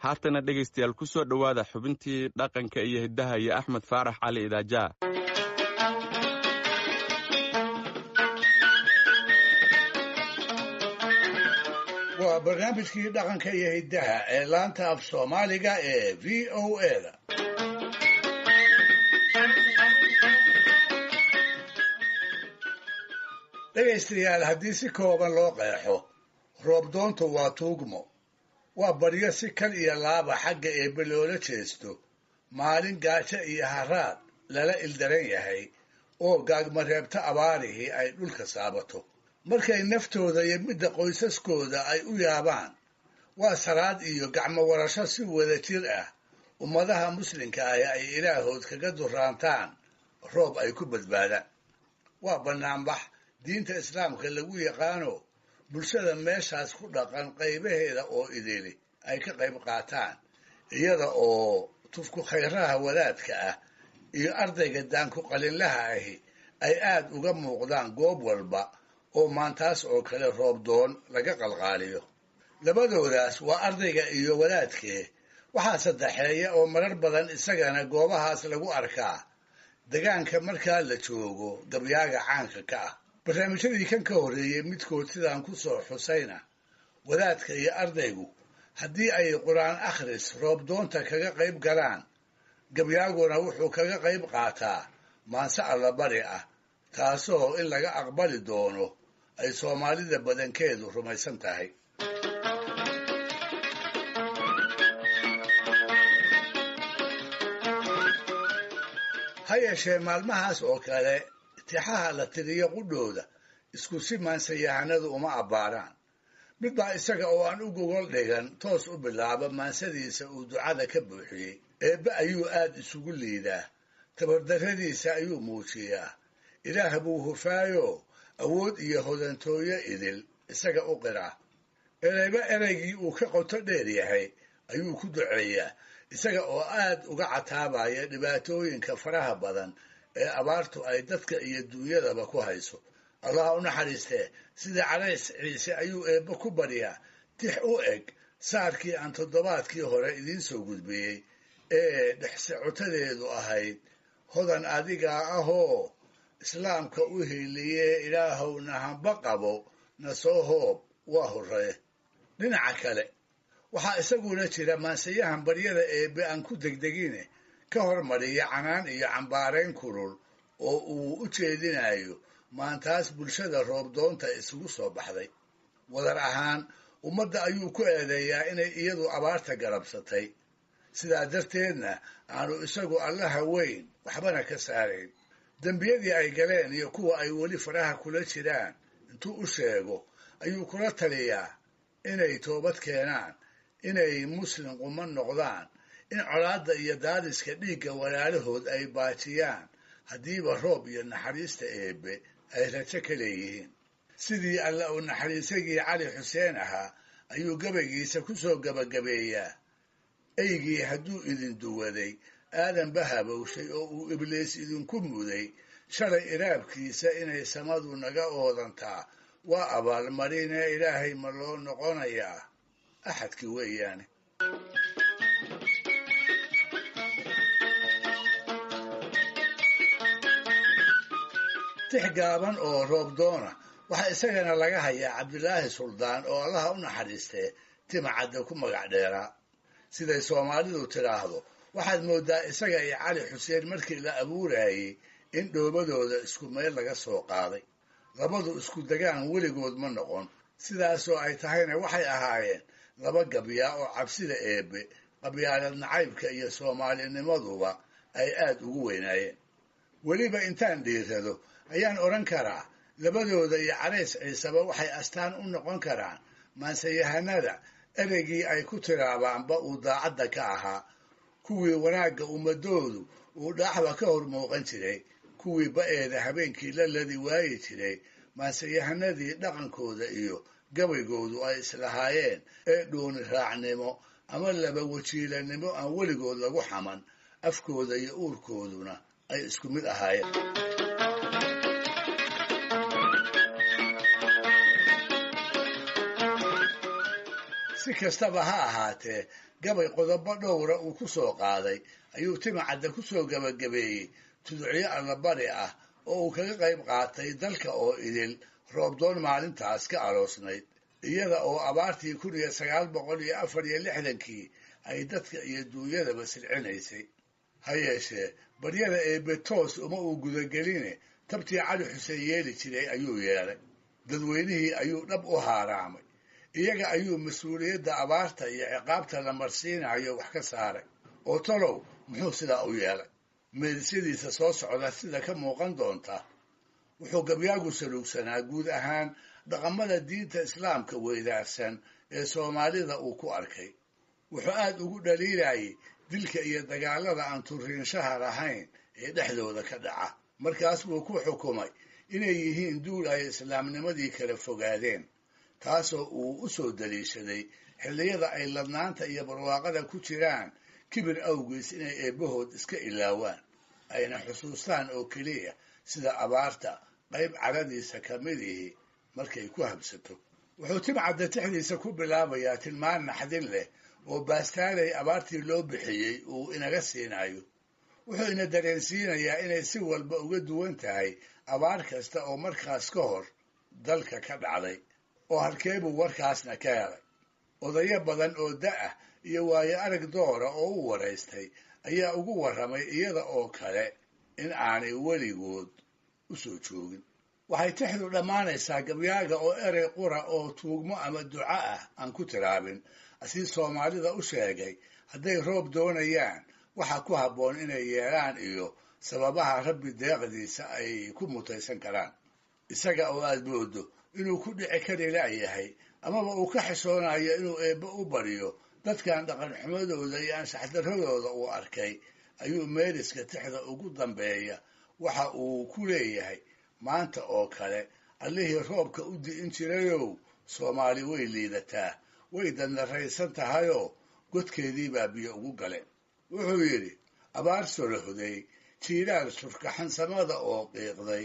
haatana dhegaystayaal ku soo dhowaada xubintii dhaqanka iyo hiddaha iyo Axmed Faarax Cali Idaaja. waa barnaamijkii dhaqanka iyo hiddaha ee laanta af Soomaaliga ee VOA-da. dhegaystayaal haddii si kooban loo qeexo roobdoontu waa tuugmo, waa baryo si kal iyo laaba xagga eebbe loola jeesto maalin gaajo iyo haraad lala ildaran yahay oo gaagmareebta abaarihii ay dhulka saabato markay naftooda iyo midda qoysaskooda ay u yaabaan. waa salaad iyo gacmo warasho si wada jir ah ummadaha muslimka ah ay ilaahood kaga duraantaan roob ay ku badbaadaan. waa bannaanbax diinta islaamka lagu yaqaano bulshada meeshaas ku dhaqan qaybaheeda oo idili ay ka qayb qaataan, iyada oo tufku khayraha wadaadka ah iyo ardayga daanku qalinlaha ahi ay aad uga muuqdaan goob walba oo maantaas oo kale roobdoon laga qalqaaliyo. labadoodaas waa ardayga iyo wadaadkee waxaa saddexeeya oo marar badan isagana goobahaas lagu arkaa degaanka markaa la joogo gabyaaga caanka ka ah. barnaamijyadii kan ka horreeyey midkood sidaan ku soo xusayna wadaadka iyo ardaygu haddii ay qur-aan akhris roobdoonta kaga qayb galaan, gabyaaguna wuxuu kaga qayb qaataa maanse allabari ah, taasoo in laga aqbali doono ay soomaalida badankeedu rumaysan tahay. ha yeeshee maalmahaas oo kale tixaha la tiriyo qudhooda isku si maansayahanadu uma abbaaraan. mid baa isaga oo aan u gogol dhigan toos u bilaaba maansadiisa uu ducada ka buuxiyey. eebbe ayuu aad isugu liidaa, tabardarradiisa ayuu muujiyaa, ilaah buu hufaayo awood iyo hodantooyo idil isaga u qiraa. ereyba ereygii uu ka qoto dheer yahay ayuu ku duceeyaa, isaga oo aad uga cataabaya dhibaatooyinka faraha badan ee abaartu ay dadka iyo duunyadaba ku hayso. allah u naxariistee sida Calays Ciise ayuu eebbe ku baryaa tix u eg saarkii aan toddobaadkii hore idiin soo gudbiyey ee dhexsocotadeedu ahayd hodan adigaa ahoo islaamka u hiiliyee ilaahowna hamba qabo na soo hoob waa horree. dhinaca kale waxaa isaguna jira maansayahan baryada eebbe aan ku degdegine ka hormariya canaan iyo cambaarayn kulul oo uu u jeedinayo maantaas bulshada roobdoonta isugu soo baxday. wadar ahaan ummadda ayuu ku eedeeyaa inay iyadu abaarta garabsatay, sidaa darteedna aanu isagu allaha weyn waxbana ka saarayn. dembiyadii ay galeen iyo kuwa ay weli faraha kula jiraan intuu u sheego ayuu kula taliyaa inay toobad keenaan, inay muslim quman noqdaan, in colaadda iyo daadiska dhiigga walaalahood ay baajiyaan haddiiba roob iyo naxariista eebbe ay rajo ka leeyihiin. sidii alla uu naxariisagii cali xuseen ahaa ayuu gabaygiisa ku soo gabagabeeyaa: eygii hadduu idin duwaday aadanba habowshay oo uu ibliis idinku muday, shalay iraabkiisa inay samadu naga oodantaa waa abaalmarinee ilaahay ma loo noqonayaa axadkii weeyaane. tix gaaban oo roobdoona waxaa isagana laga hayaa cabdilaahi suldaan oo allaha u naxariistee timacadda ku magac dheeraa. siday soomaalidu tidhaahdo waxaad mooddaa isaga iyo cali xuseen markii la abuurayey in dhoobadooda isku meel laga soo qaaday. labadu isku degaan weligood ma noqon, sidaasoo ay tahayna waxay ahaayeen laba gabyaa oo cabsida eebbe, qabyaalad nacaybka iyo soomaalinimaduba ay aad ugu weynaayeen. weliba intaan dhiirrado ayaan odhan karaa labadooda iyo Calays Ciiseba waxay astaan u noqon karaan maansayahanada ereygii ay ku tiraabaanba uu daacadda ka ahaa, kuwii wanaagga ummadoodu uu dhaaxba ka hor muuqan jiray, kuwii ba'eeda habeenkii la ladi waayi jiray, maansayahanadii dhaqankooda iyo gabaygoodu ay islahaayeen ee dhooni raacnimo ama laba wajiilanimo aan weligood lagu xaman, afkooda iyo uurkooduna ay isku mid ahaayeen. si kastaba ha ahaatee gabay qodobo dhowra uu ku soo qaaday ayuu timacadda ku soo gebagabeeyey tuducyo allabari ah oo uu kaga qayb qaatay dalka oo idil roobdoon maalintaas ka aroosnayd iyada oo abaartii 1946 ay dadka iyo duunyadaba silcinaysay ha yeeshee baryada eebbe toos uma uu gudageline tabtii cali xuseen yeeli jiray ayuu yeelay dadweynihii ayuu dhab u haaraamay iyaga ayuu mas-uuliyadda abaarta iyo ciqaabta la marsiinayo wax ka saaray oo talow muxuu sidaa u yeelay meedisyadiisa soo socda sida ka muuqan doonta wuxuu gabyaagu saluugsanaa guud ahaan dhaqamada diinta islaamka weydaarsan ee soomaalida uu ku arkay wuxuu aad ugu dhaliilayay dilka iyo dagaalada aan turiinshaha lahayn ee dhexdooda ka dhaca markaas buu ku xukumay inay yihiin duul ay islaamnimadii kala fogaadeen taasoo uu u soo daliishaday xilliyada ay ladnaanta iyo barwaaqada ku jiraan kibir awgiis inay eebbahood iska ilaawaan ayna xusuustaan oo keliya sida abaarta qayb caradiisa ka midihi markay ku habsato wuxuu timcadda tixdiisa ku bilaabayaa tilmaan naxdin leh oo baastaalay abaartii loo bixiyey uu inaga siinayo wuxuu ina dareensiinayaa inay si walba uga duwan tahay abaar kasta oo markaas ka hor dalka ka dhacday oo halkeebuu warkaasna ka helay odayo badan oo da'ah iyo waayo arag doora oo u waraystay ayaa ugu warramay iyada oo kale in aanay weligood u soo joogin waxay tixdu dhammaanaysaa gabyaaga oo erey qura oo tuugmo ama duco ah aan ku tiraabin asii soomaalida u sheegay hadday roob doonayaan waxa ku habboon inay yeelaan iyo sababaha rabbi deeqdiisa ay ku mutaysan karaan isaga oo aad moodo inuu ku dhici kari la'yahay amaba uu ka xishoonayo inuu eebbe u baryo dadkan dhaqan xumadooda iyo anshaxdarradooda uu arkay ayuu meeliska tixda ugu dambeeya waxa uu ku leeyahay maanta oo kale allihii roobka u di'in jirayow soomaali way liidataa way dandarraysan tahayoo godkeedii baa biyo ugu galeen wuxuu yidhi abaar solohday jiilaal surkaxansamada oo qiiqday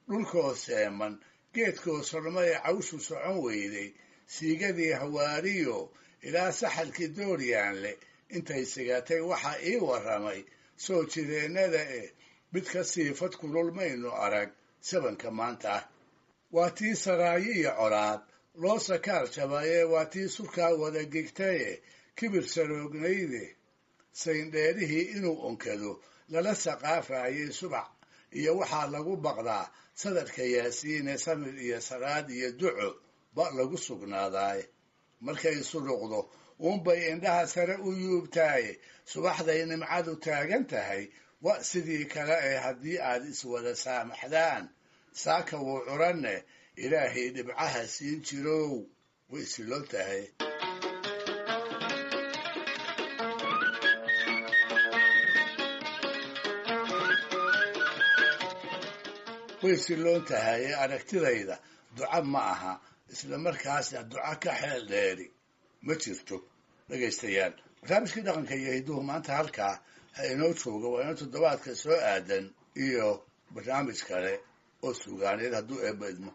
dhulkoo seeman geedkoo solmay cawshu socon weyday siigadii hawaariyo ilaa saxalkii dooryaanle intay sigatay waxaa ii warramay soo jireennada mid ka siifad kulul maynu arag sabanka maanta ah waa tii saraayo iyo colaad loo sakaar jabaye waa tii surkaa wada gegtaye kibir saroognayde sayndheerihii inuu onkado lala saqaafayay subax iyo waxaa lagu baqdaa sadarka yaasiine samir iyo salaad iyo duco ba lagu sugnaadaaye markay suluqdo uunbay indhaha sare u yuubtaaye subaxday nimcadu taagan tahay wa sidii kale ee haddii aad iswada saamaxdaan saaka wuu curanne ilaahay dhibcaha siin jirow way siloo tahay way siloon tahay aragtidayda duco ma aha isla markaasna duco ka xeel dheeri ma jirto dhegaystayaal barnaamijkii dhaqanka iyo hidduhu maanta halkaa ha inoo jooga waa inoo toddobaadka soo aadan iyo barnaamij kale oo sugaaneed hadduu eebba idmo